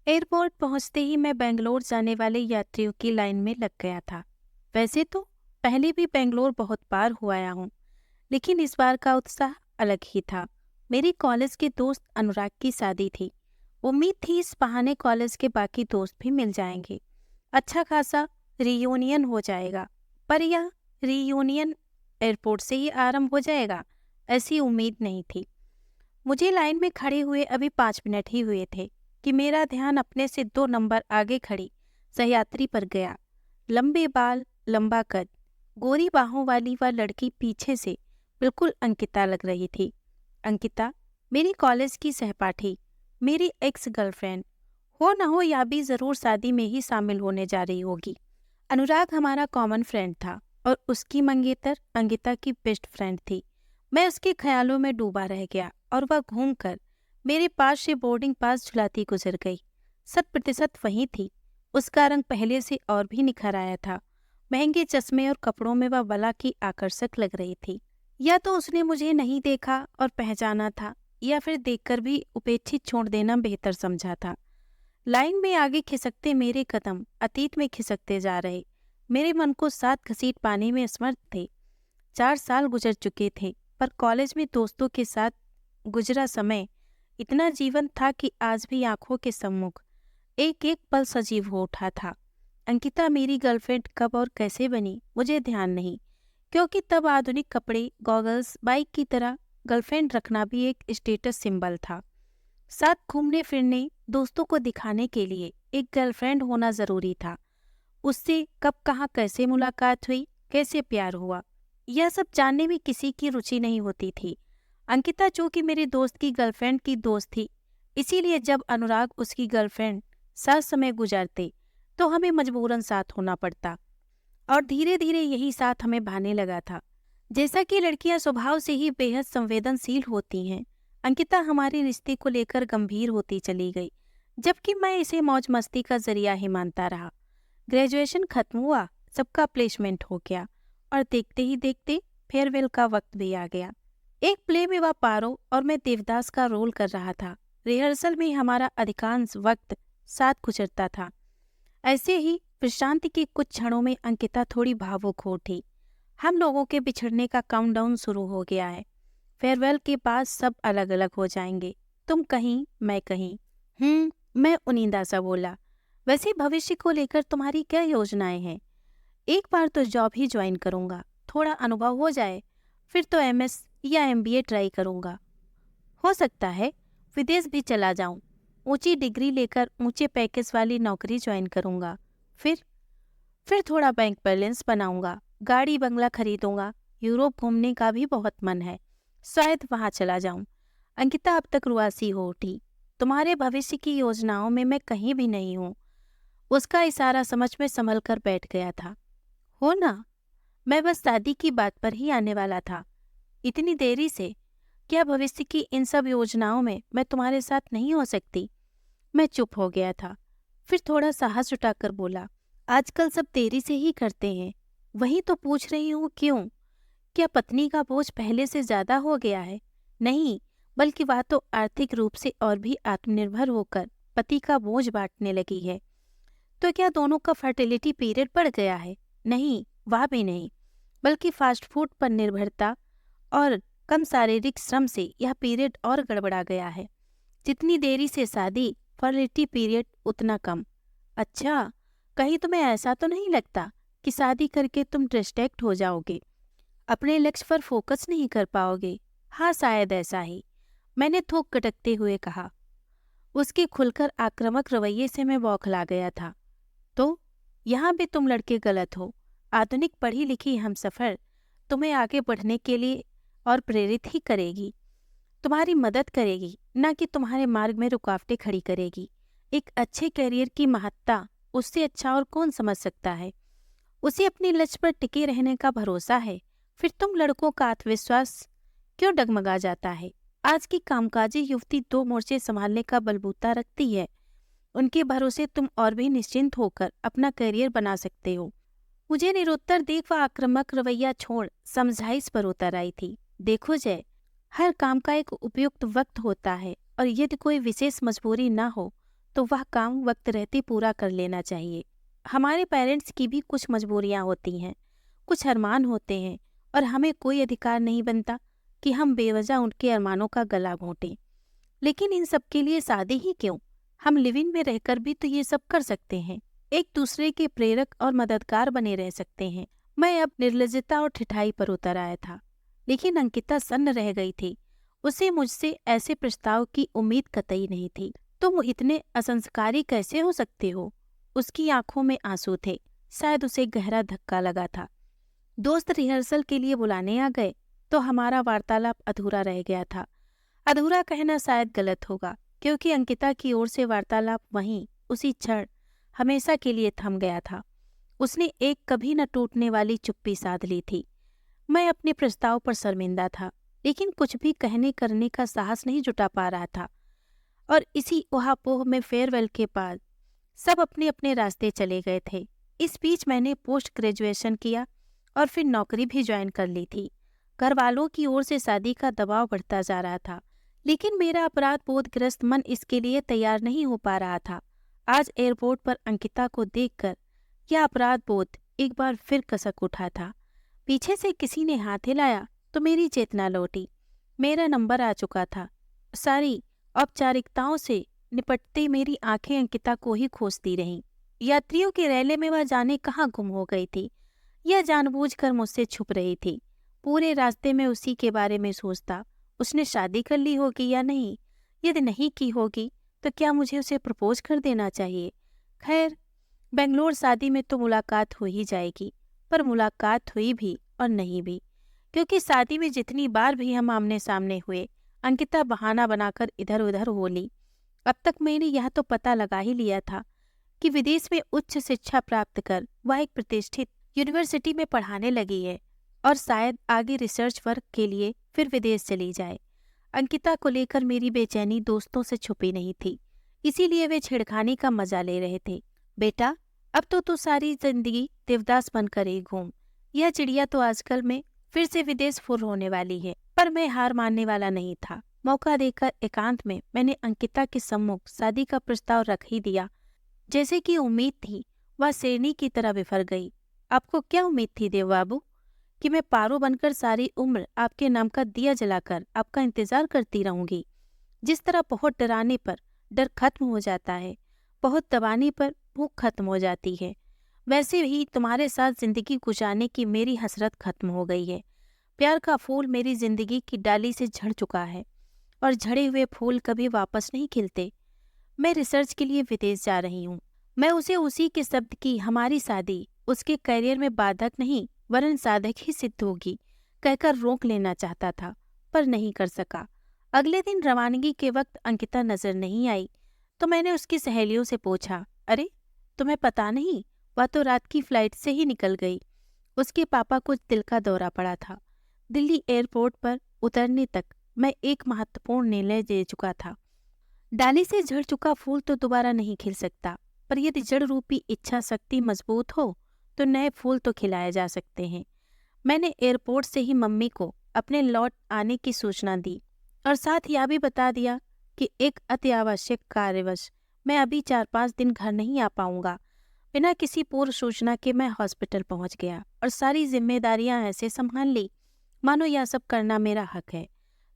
Airport पहुंचते ही मैं बेंगलोर जाने वाले यात्रियों की लाइन में लग गया था। वैसे तो पहले भी बेंगलोर बहुत बार हो आया हूँ, लेकिन इस बार का उत्साह अलग ही था। मेरी कॉलेज के दोस्त अनुराग की शादी थी। उम्मीद थी इस बहाने कॉलेज के बाकी दोस्त भी मिल जाएंगे। अच्छा खासा रियूनियन हो जाएगा। पर यह रियूनियन एयरपोर्ट से ही आरंभ हो जाएगा, ऐसी उम्मीद नहीं थी। मुझे लाइन में खड़े हुए अभी 5 मिनट ही हुए थे कि मेरा ध्यान अपने से 2 नंबर आगे खड़ी सहयात्री पर गया। लंबे बाल, लंबा कद, गोरी बाहों वाली वह लड़की पीछे से बिल्कुल अंकिता लग रही थी। अंकिता मेरी कॉलेज की सहपाठी, मेरी एक्स गर्लफ्रेंड, हो न हो या भी जरूर शादी में ही शामिल होने जा रही होगी। अनुराग हमारा कॉमन फ्रेंड था और उसकी मंगेतर अंकिता की बेस्ट फ्रेंड थी। मैं उसके ख्यालों में डूबा रह गया और वह घूमकर मेरे पास से बोर्डिंग पास झुलाती गुजर गई। 100% वही थी। उसका रंग पहले से और भी निखर आया था। महंगे चश्मे और कपड़ों में वह बला की आकर्षक लग रही थी। या तो उसने मुझे नहीं देखा और पहचाना था, या फिर देखकर भी उपेक्षित छोड़ देना बेहतर समझा था। लाइन में आगे खिसकते मेरे कदम अतीत में खिसकते जा रहे। मेरे मन को 7 घसीट पाने में असमर्थ थे। 4 साल गुजर चुके थे, पर कॉलेज में दोस्तों के साथ गुजरा समय इतना जीवंत था कि आज भी आंखों के सम्मुख एक एक पल सजीव हो उठा था। अंकिता मेरी गर्लफ्रेंड कब और कैसे बनी मुझे ध्यान नहीं, क्योंकि तब आधुनिक कपड़े, गॉगल्स, बाइक की तरह गर्लफ्रेंड रखना भी एक स्टेटस सिंबल था। साथ घूमने फिरने, दोस्तों को दिखाने के लिए एक गर्लफ्रेंड होना जरूरी था। उससे कब कहाँ कैसे मुलाकात हुई, कैसे प्यार हुआ, यह सब जानने में किसी की रुचि नहीं होती थी। अंकिता जो कि मेरे दोस्त की गर्लफ्रेंड की दोस्त थी, इसीलिए जब अनुराग उसकी गर्लफ्रेंड साथ समय गुजारते तो हमें मजबूरन साथ होना पड़ता, और धीरे धीरे यही साथ हमें भाने लगा था। जैसा कि लड़कियां स्वभाव से ही बेहद संवेदनशील होती हैं, अंकिता हमारे रिश्ते को लेकर गंभीर होती चली गई, जबकि मैं इसे मौज मस्ती का जरिया ही मानता रहा। ग्रेजुएशन खत्म हुआ, सबका प्लेसमेंट हो गया, और देखते ही देखते फेयरवेल का वक्त भी आ गया। एक प्ले में वह पारो और मैं देवदास का रोल कर रहा था। रिहर्सल में हमारा अधिकांश वक्त साथ गुजरता था। ऐसे ही विश्रांति के कुछ क्षणों में अंकिता थोड़ी भावुक हो उठी। हम लोगों के बिछड़ने का काउंटडाउन शुरू हो गया है। फेयरवेल के बाद सब अलग अलग हो जाएंगे, तुम कहीं, मैं कहीं। मैं उनींदा सा बोला। वैसे भविष्य को लेकर तुम्हारी क्या योजनाएं हैं? एक बार तो जॉब ही ज्वाइन करूंगा, थोड़ा अनुभव हो जाए, फिर तो एमएस या एमबीए ट्राई करूंगा। हो सकता है विदेश भी चला जाऊं, ऊंची डिग्री लेकर ऊंचे पैकेज वाली नौकरी ज्वाइन करूंगा। फिर थोड़ा बैंक बैलेंस बनाऊंगा, गाड़ी बंगला खरीदूंगा। यूरोप घूमने का भी बहुत मन है, शायद वहां चला जाऊं। अंकिता अब तक रुआसी हो उठी। तुम्हारे भविष्य की योजनाओं में मैं कहीं भी नहीं हूँ। उसका इशारा समझ में संभल कर बैठ गया था। हो ना, मैं बस शादी की बात पर ही आने वाला था। इतनी देरी से? क्या भविष्य की इन सब योजनाओं में मैं तुम्हारे साथ नहीं हो सकती? मैं चुप हो गया था, फिर थोड़ा साहस जुटाकर बोला, आजकल सब देरी से ही करते हैं। वही तो पूछ रही हूँ, क्यों? क्या पत्नी का बोझ पहले से ज्यादा हो गया है? नहीं, बल्कि वह तो आर्थिक रूप से और भी आत्मनिर्भर होकर पति का बोझ बांटने लगी है। तो क्या दोनों का फर्टिलिटी पीरियड बढ़ गया है? नहीं, वह भी नहीं, बल्कि फास्ट फूड पर निर्भरता और कम शारीरिक श्रम से यह पीरियड और गड़बड़ा गया है। जितनी देरी से शादी, फर्टिलिटी पीरियड उतना कम। अच्छा, कहीं तुम्हें ऐसा तो नहीं लगता कि शादी करके तुम डिस्ट्रैक्ट हो जाओगे, अपने लक्ष्य पर फोकस नहीं कर पाओगे? हाँ, शायद ऐसा ही, मैंने थोक कटकते हुए कहा। उसके खुलकर आक्रामक रवैये से मैं बौखला गया था। तो यहाँ भी तुम लड़के गलत हो। आधुनिक पढ़ी लिखी हमसफर तुम्हें आगे बढ़ने के लिए और प्रेरित ही करेगी, तुम्हारी मदद करेगी, न कि तुम्हारे मार्ग में रुकावटें खड़ी करेगी। एक अच्छे करियर की महत्ता उससे अच्छा और कौन समझ सकता है? उसे अपने लक्ष्य पर टिके रहने का भरोसा है। फिर तुम लड़कों का आत्मविश्वास क्यों डगमगा जाता है? आज की कामकाजी युवती 2 मोर्चे संभालने का बलबूता रखती है। उनके भरोसे तुम और भी निश्चिंत होकर अपना करियर बना सकते हो। मुझे निरुत्तर देख वह आक्रामक रवैया छोड़ समझाइश पर उतर आई थी। देखो जय, हर काम का एक उपयुक्त वक्त होता है, और यदि कोई विशेष मजबूरी ना हो तो वह काम वक्त रहते पूरा कर लेना चाहिए। हमारे पेरेंट्स की भी कुछ मजबूरियां होती हैं, कुछ अरमान होते हैं, और हमें कोई अधिकार नहीं बनता कि हम बेवजह उनके अरमानों का गला घोंटें। लेकिन इन सब के लिए शादी ही क्यों, हम लिव इन में रहकर भी तो ये सब कर सकते हैं। एक दूसरे के प्रेरक और मददगार बने रह सकते हैं। मैं अब निर्लजता और ठिठाई पर उतर आया था, लेकिन अंकिता सन्न रह गई थी। उसे मुझसे ऐसे प्रस्ताव की उम्मीद कतई नहीं थी। तुम इतने असंस्कारी कैसे हो सकते हो? उसकी आंखों में आंसू थे। शायद उसे गहरा धक्का लगा था। दोस्त रिहर्सल के लिए बुलाने आ गए तो हमारा वार्तालाप अधूरा रह गया था। अधूरा कहना शायद गलत होगा, क्योंकि अंकिता की ओर से वार्तालाप वहीं उसी क्षण हमेशा के लिए थम गया था। उसने एक कभी न टूटने वाली चुप्पी साध ली थी। मैं अपने प्रस्ताव पर शर्मिंदा था, लेकिन कुछ भी कहने करने का साहस नहीं जुटा पा रहा था। और इसी उहापोह में फेयरवेल के बाद सब अपने अपने रास्ते चले गए थे। इस बीच मैंने पोस्ट ग्रेजुएशन किया और फिर नौकरी भी ज्वाइन कर ली थी। घर वालों की ओर से शादी का दबाव बढ़ता जा रहा था, लेकिन मेरा अपराध बोधग्रस्त मन इसके लिए तैयार नहीं हो पा रहा था। आज एयरपोर्ट पर अंकिता को देखकर यह अपराध बोध एक बार फिर कसक उठा था। पीछे से किसी ने हाथ हिलाया तो मेरी चेतना लौटी। मेरा नंबर आ चुका था। सारी औपचारिकताओं से निपटते मेरी आंखें अंकिता को ही खोजती रहीं। यात्रियों के रैले में वह जाने कहाँ गुम हो गई थी। यह जानबूझकर मुझसे छुप रही थी। पूरे रास्ते में उसी के बारे में सोचता, उसने शादी कर ली होगी या नहीं। यदि नहीं की होगी तो क्या मुझे उसे प्रपोज कर देना चाहिए। खैर, बेंगलोर शादी में तो मुलाकात हो ही जाएगी, पर मुलाकात हुई भी और नहीं भी, क्योंकि शादी में जितनी बार भी हम आमने सामने हुए, अंकिता बहाना बनाकर इधर उधर हो ली। अब तक मैंने यह तो पता लगा ही लिया था कि विदेश में उच्च शिक्षा प्राप्त कर वह एक प्रतिष्ठित यूनिवर्सिटी में पढ़ाने लगी है और शायद आगे रिसर्च वर्क के लिए फिर विदेश चली जाए। अंकिता को लेकर मेरी बेचैनी दोस्तों से छुपी नहीं थी, इसीलिए वे छेड़खानी का मजा ले रहे थे। बेटा, अब तो तू सारी जिंदगी देवदास बनकर ही घूम। यह चिड़िया तो आजकल में फिर से विदेश फुर होने वाली है। पर मैं हार मानने वाला नहीं था। मौका देकर एकांत में मैंने अंकिता के सम्मुख शादी का प्रस्ताव रख ही दिया। जैसे कि उम्मीद थी, वह शेरनी की तरह बिफर गई। आपको क्या उम्मीद थी देव बाबू, कि मैं पारो बनकर सारी उम्र आपके नाम का दिया जलाकर आपका इंतजार करती रहूंगी? जिस तरह बहुत डराने पर डर खत्म हो जाता है, बहुत दबाने पर भूख खत्म हो जाती है, वैसे ही तुम्हारे साथ जिंदगी गुजारने की मेरी हसरत खत्म हो गई है। प्यार का फूल मेरी जिंदगी की डाली से झड़ चुका है और झड़े हुए फूल कभी वापस नहीं खिलते। मैं रिसर्च के लिए विदेश जा रही हूँ। मैं उसे उसी के शब्द की हमारी शादी उसके करियर में बाधक नहीं वरन साधक ही सिद्ध होगी कहकर रोक लेना चाहता था, पर नहीं कर सका। अगले दिन रवानगी के वक्त अंकिता नजर नहीं आई तो मैंने उसकी सहेलियों से पूछा, अरे तुम्हें पता नहीं, वह तो रात की फ्लाइट से ही निकल गई। उसके पापा को दिल का दौरा पड़ा था। दिल्ली एयरपोर्ट पर उतरने तक मैं एक महत्वपूर्ण निर्णय ले चुका था। डाली से झड़ चुका फूल तो दोबारा नहीं खिल सकता, पर यदि जड़ रूपी इच्छा शक्ति मजबूत हो तो नए फूल तो खिलाए जा सकते हैं। मैंने एयरपोर्ट से ही मम्मी को अपने लौट आने की सूचना दी और साथ यह भी बता दिया कि एक अति आवश्यक कार्यवश मैं अभी 4-5 दिन घर नहीं आ पाऊंगा। बिना किसी पूर्व सूचना के मैं हॉस्पिटल पहुंच गया और सारी जिम्मेदारियां ऐसे संभाल ली मानो यह सब करना मेरा हक है।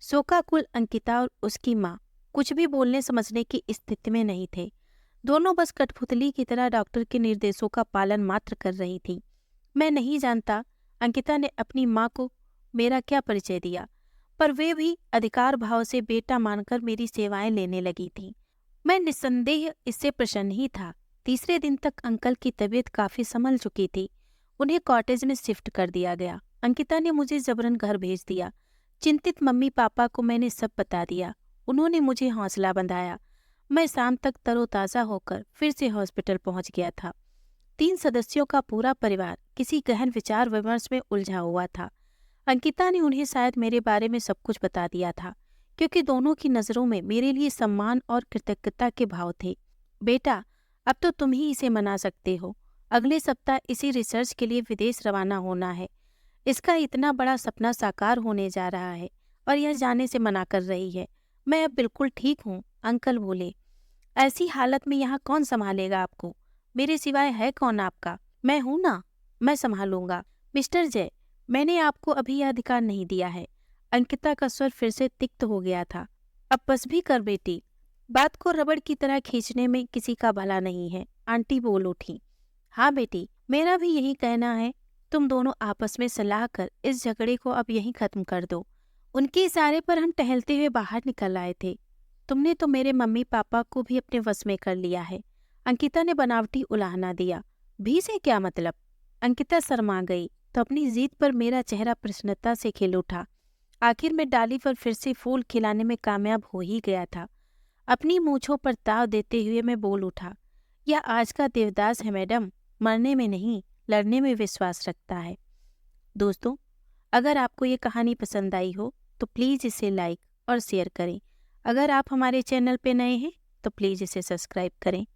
शोकाकुल अंकिता और उसकी माँ कुछ भी बोलने समझने की स्थिति में नहीं थे। दोनों बस कठपुतली की तरह डॉक्टर के निर्देशों का पालन मात्र कर रही थी। मैं नहीं जानता अंकिता ने अपनी माँ को मेरा क्या परिचय दिया, पर वे भी अधिकार भाव से बेटा मानकर मेरी सेवाएं लेने लगी थी। मैं निस्संदेह इससे प्रसन्न ही था। तीसरे दिन तक अंकल की तबीयत काफी संभल चुकी थी। उन्हें कॉटेज में शिफ्ट कर दिया गया। अंकिता ने मुझे जबरन घर भेज दिया। चिंतित मम्मी पापा को मैंने सब बता दिया। उन्होंने मुझे हौसला बंधाया। मैं शाम तक तरोताजा होकर फिर से हॉस्पिटल पहुंच गया था। 3 सदस्यों का पूरा परिवार किसी गहन विचार विमर्श में उलझा हुआ था। अंकिता ने उन्हें शायद मेरे बारे में सब कुछ बता दिया था, क्योंकि दोनों की नज़रों में मेरे लिए सम्मान और कृतज्ञता के भाव थे। बेटा, अब तो तुम ही इसे मना सकते हो। अगले सप्ताह इसी रिसर्च के लिए विदेश रवाना होना है। इसका इतना बड़ा सपना साकार होने जा रहा है और यह जाने से मना कर रही है। मैं अब बिल्कुल ठीक हूँ, अंकल बोले। ऐसी हालत में यहाँ कौन संभालेगा आपको? मेरे सिवाय है कौन आपका? मैं हूं ना, मैं संभालूंगा। मिस्टर जय, मैंने आपको अभी यह अधिकार नहीं दिया है। अंकिता का स्वर फिर से तिक्त हो गया था। अब बस भी कर बेटी, बात को रबड़ की तरह खींचने में किसी का भला नहीं है। आंटी बोल उठी। हाँ बेटी, मेरा भी यही कहना है। तुम दोनों आपस में सलाह कर इस झगड़े को अब यहीं खत्म कर दो। उनके इशारे पर हम टहलते हुए बाहर निकल आए थे। तुमने तो मेरे मम्मी पापा को भी अपने वश में कर लिया है। अंकिता ने बनावटी उलाहना दिया। भी से क्या मतलब? अंकिता शर्मा गई तो अपनी जीत पर मेरा चेहरा प्रसन्नता से खिल उठा। आखिर में डाली पर फिर से फूल खिलाने में कामयाब हो ही गया था। अपनी मूंछों पर ताव देते हुए मैं बोल उठा, यह आज का देवदास है मैडम, मरने में नहीं लड़ने में विश्वास रखता है। दोस्तों, अगर आपको ये कहानी पसंद आई हो तो प्लीज़ इसे लाइक और शेयर करें। अगर आप हमारे चैनल पे नए हैं तो प्लीज़ इसे सब्सक्राइब करें।